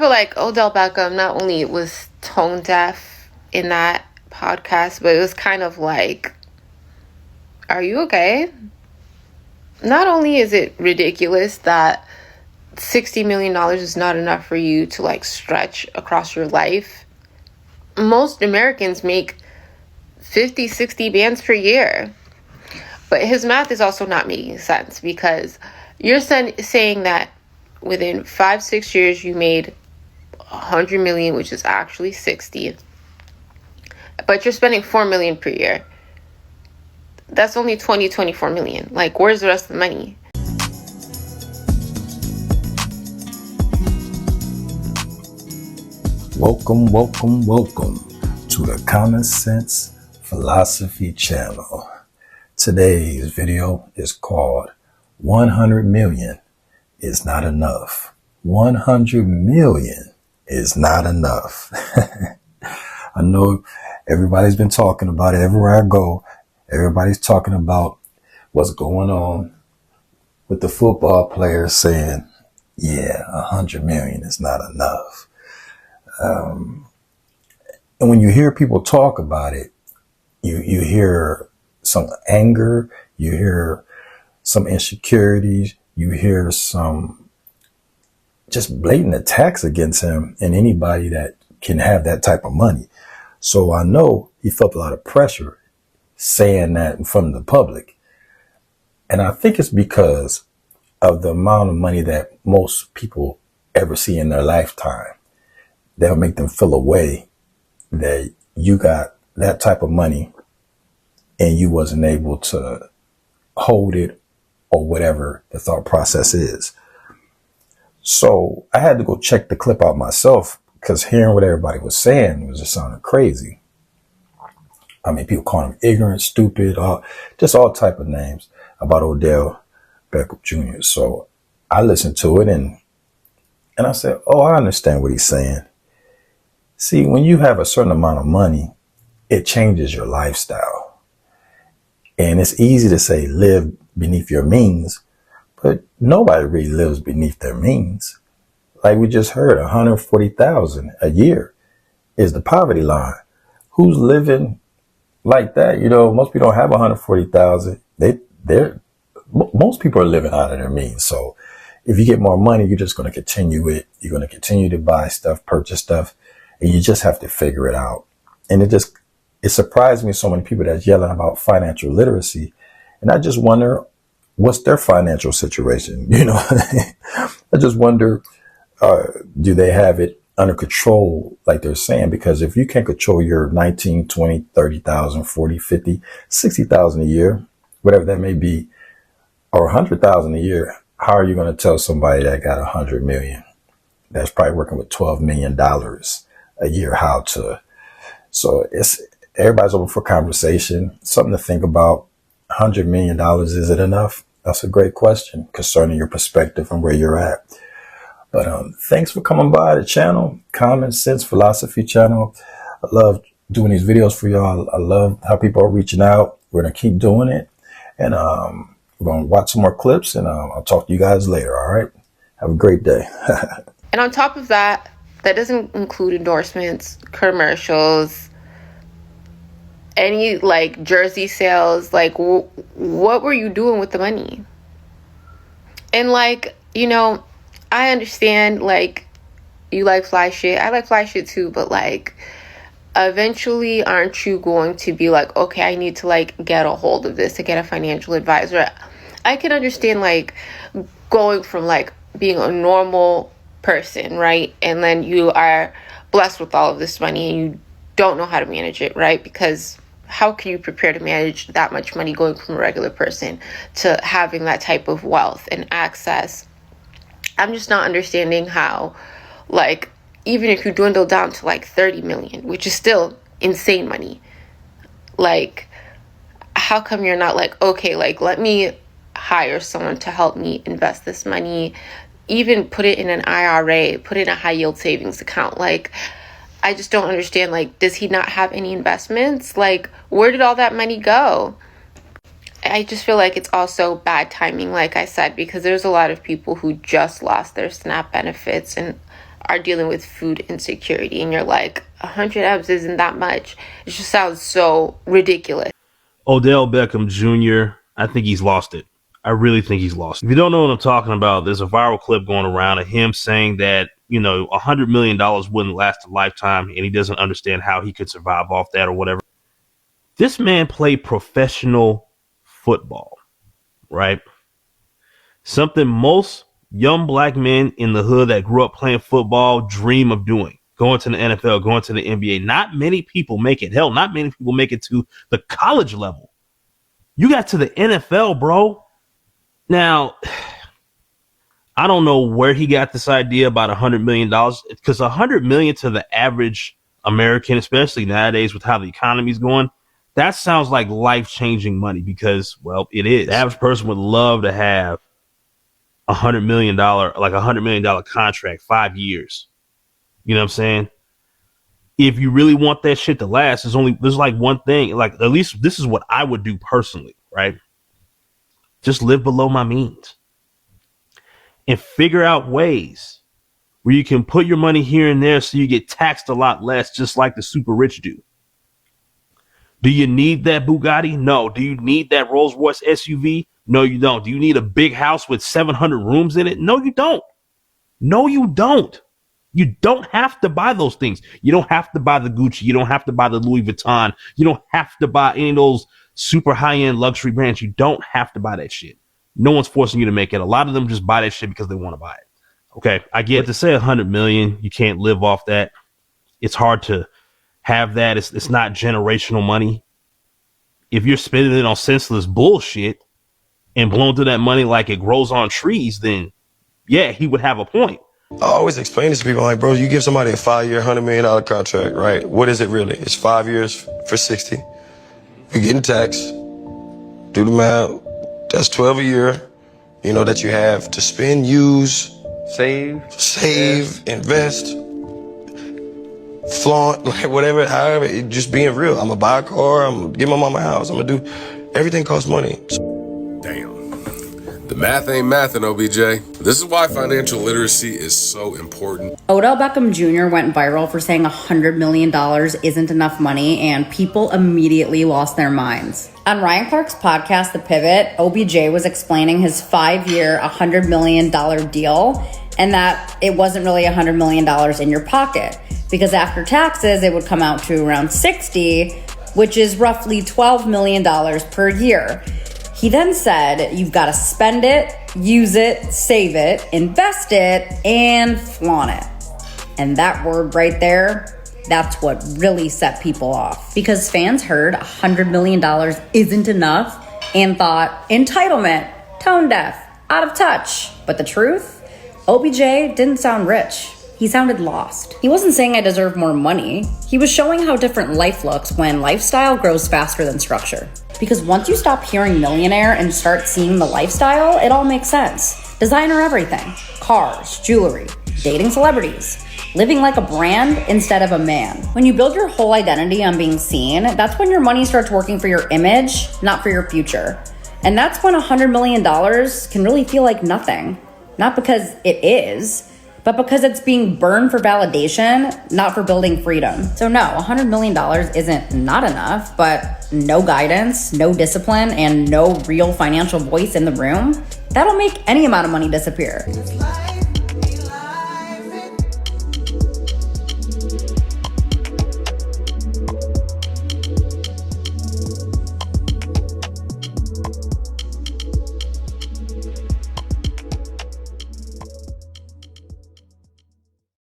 I feel like Odell Beckham not only was tone deaf in that podcast, but it was kind of like, are you okay? Not only is it ridiculous that $60 million is not enough for you to like stretch across your life. Most Americans make 50, 60 bands per year. But his math is also not making sense because you're saying that within 5-6 years you made 100 million, which is actually 60, but you're spending 4 million per year. That's only 24 million. Like, where's the rest of the money? Welcome to the Common Sense Philosophy channel. Today's video is called 100 million is not enough. 100 million is not enough. I know everybody's been talking about it everywhere I go. Everybody's talking about what's going on with the football players saying, yeah, 100 million is not enough. And when you hear people talk about it, you hear some anger, you hear some insecurities, you hear some just blatant attacks against him and anybody that can have that type of money. So I know he felt a lot of pressure saying that in front of the public. And I think it's because of the amount of money that most people ever see in their lifetime. That'll make them feel a way that you got that type of money and you wasn't able to hold it or whatever the thought process is. So I had to go check the clip out myself because hearing what everybody was saying was just sounding crazy. I mean, people call him ignorant, stupid, just all type of names about Odell Beckham Jr. So I listened to it and I said, oh, I understand what he's saying. See, when you have a certain amount of money, it changes your lifestyle. And it's easy to say live beneath your means, but nobody really lives beneath their means. Like we just heard, 140,000 a year is the poverty line. Who's living like that? You know, most people don't have 140,000. Most people are living out of their means. So if you get more money, you're just going to continue it. You're going to continue to buy stuff, purchase stuff. And you just have to figure it out. And it surprised me so many people that's yelling about financial literacy. And I just wonder, what's their financial situation? You know, I just wonder, do they have it under control like they're saying? Because if you can't control your 19, 20, 30,000, 40, 50, 60,000 a year, whatever that may be, or 100,000 a year, how are you going to tell somebody that got 100 million that's probably working with $12 million a year how to? So everybody's open for conversation, something to think about. $100 million, is it enough? That's a great question concerning your perspective and where you're at. But thanks for coming by the channel, Common Sense Philosophy channel. I love doing these videos for y'all. I love how people are reaching out. We're going to keep doing it. And we're going to watch some more clips and I'll talk to you guys later. All right. Have a great day. And on top of that, that doesn't include endorsements, commercials, any like jersey sales. Like, what were you doing with the money? And like, you know, I understand like you like fly shit. I like fly shit too, but like eventually aren't you going to be like, okay, I need to like get a hold of this to get a financial advisor? I can understand like going from like being a normal person, right? And then you are blessed with all of this money and you don't know how to manage it, right? Because how can you prepare to manage that much money going from a regular person to having that type of wealth and access? I'm just not understanding how, like, even if you dwindle down to like 30 million, which is still insane money, like, how come you're not like, okay, like, let me hire someone to help me invest this money, even put it in an IRA, put it in a high yield savings account? Like, I just don't understand. Like, does he not have any investments? Like, where did all that money go? I just feel like it's also bad timing, like I said, because there's a lot of people who just lost their SNAP benefits and are dealing with food insecurity, and you're like, 100 M's isn't that much. It just sounds so ridiculous. Odell Beckham Jr., I think he's lost it. I really think he's lost it. If you don't know what I'm talking about, there's a viral clip going around of him saying that, $100 million wouldn't last a lifetime, and he doesn't understand how he could survive off that or whatever. This man played professional football, right? Something most young black men in the hood that grew up playing football dream of doing. Going to the NFL, going to the NBA. Not many people make it. Hell, not many people make it to the college level. You got to the NFL, bro. Now, I don't know where he got this idea about $100 million, because $100 million to the average American, especially nowadays with how the economy is going, that sounds like life-changing money because, well, it is. The average person would love to have $100 million contract, 5 years. You know what I'm saying? If you really want that shit to last, there's like one thing, like at least this is what I would do personally, right? Just live below my means and figure out ways where you can put your money here and there so you get taxed a lot less, just like the super rich do. Do you need that Bugatti? No. Do you need that Rolls Royce SUV? No, you don't. Do you need a big house with 700 rooms in it? No, you don't. No, you don't. You don't have to buy those things. You don't have to buy the Gucci. You don't have to buy the Louis Vuitton. You don't have to buy any of those super high-end luxury brands. You don't have to buy that shit. No one's forcing you to make it. A lot of them just buy that shit because they want to buy it. Okay, I get to say 100 million. You can't live off that. It's hard to have that. It's not generational money. If you're spending it on senseless bullshit and blowing through that money like it grows on trees, then yeah, he would have a point. I always explain this to people, like, bro, you give somebody a 5-year, $100 million contract, right? What is it really? It's 5 years for 60. You're getting taxed. Do the math. That's 12 a year, that you have to spend, use, save, invest, flaunt, like whatever, however, just being real. I'm gonna buy a car, I'm gonna get my mama a house, I'm gonna do, everything costs money. Damn. The math ain't mathin', OBJ. This is why financial literacy is so important. Odell Beckham Jr. went viral for saying $100 million isn't enough money, and people immediately lost their minds. On Ryan Clark's podcast, The Pivot, OBJ was explaining his 5-year, $100 million deal, and that it wasn't really $100 million in your pocket, because after taxes, it would come out to around 60, which is roughly $12 million per year. He then said, you've got to spend it, use it, save it, invest it, and flaunt it. And that word right there, that's what really set people off. Because fans heard $100 million isn't enough and thought, entitlement, tone deaf, out of touch. But the truth, OBJ didn't sound rich. He sounded lost. He wasn't saying I deserve more money. He was showing how different life looks when lifestyle grows faster than structure. Because once you stop hearing millionaire and start seeing the lifestyle, it all makes sense. Designer everything. Cars, jewelry, dating celebrities, living like a brand instead of a man. When you build your whole identity on being seen, that's when your money starts working for your image, not for your future. And that's when $100 million can really feel like nothing. Not because it is, but because it's being burned for validation, not for building freedom. So no, $100 million isn't not enough, but no guidance, no discipline, and no real financial voice in the room, that'll make any amount of money disappear.